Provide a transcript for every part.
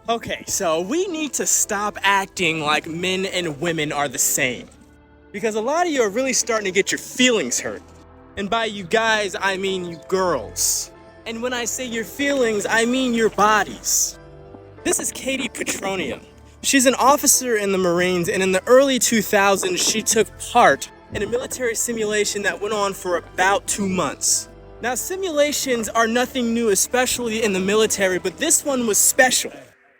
Okay, so we need to stop acting like men and women are the same. Because a lot of you are really starting to get your feelings hurt. And by you guys, I mean you girls. And when I say your feelings, I mean your bodies. This is Katie Petronium. She's an officer in the Marines, and in the early 2000s, she took part in a military simulation that went on for about 2 months. Now, simulations are nothing new, especially in the military, but this one was special.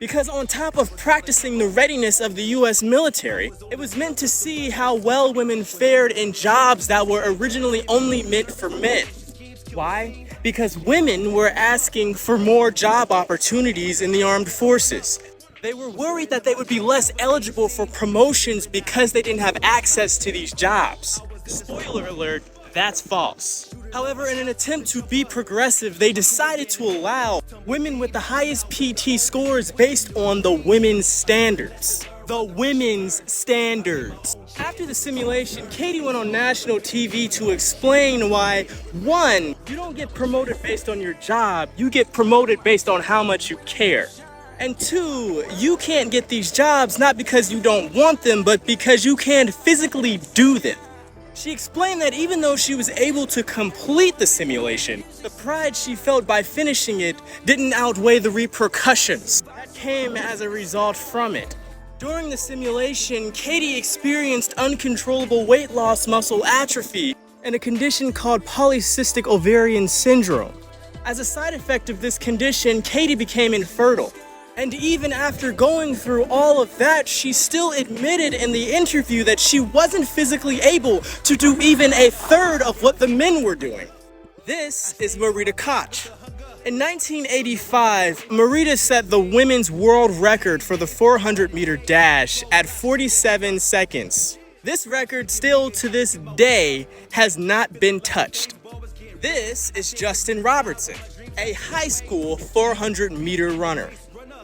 Because on top of practicing the readiness of the US military, it was meant to see how well women fared in jobs that were originally only meant for men. Why? Because women were asking for more job opportunities in the armed forces. They were worried that they would be less eligible for promotions because they didn't have access to these jobs. Spoiler alert, that's false. However, in an attempt to be progressive, they decided to allow women with the highest PT scores based on the women's standards. The women's standards. After the simulation, Katie went on national TV to explain why, 1, you don't get promoted based on your job, you get promoted based on how much you care. And 2, you can't get these jobs not because you don't want them, but because you can't physically do them. She explained that even though she was able to complete the simulation, the pride she felt by finishing it didn't outweigh the repercussions that came as a result from it. During the simulation, Katie experienced uncontrollable weight loss, muscle atrophy, and a condition called polycystic ovarian syndrome. As a side effect of this condition, Katie became infertile. And even after going through all of that, she still admitted in the interview that she wasn't physically able to do even a third of what the men were doing. This is Marita Koch. In 1985, Marita set the women's world record for the 400-meter dash at 47 seconds. This record still to this day has not been touched. This is Justin Robertson, a high school 400-meter runner.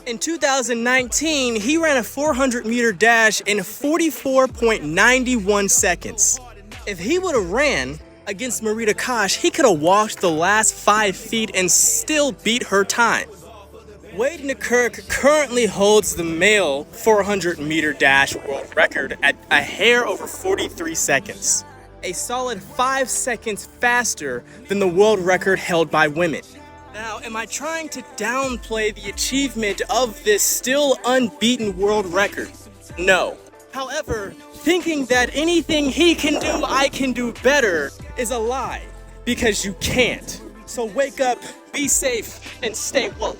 In 2019, he ran a 400-meter dash in 44.91 seconds. If he would have ran against Marita Koch, he could have walked the last 5 feet and still beat her time. Wade Nkirk currently holds the male 400-meter dash world record at a hair over 43 seconds, a solid 5 seconds faster than the world record held by women. Now, am I trying to downplay the achievement of this still unbeaten world record? No. However, thinking that anything he can do, I can do better is a lie, because you can't. So wake up, be safe, and stay woke.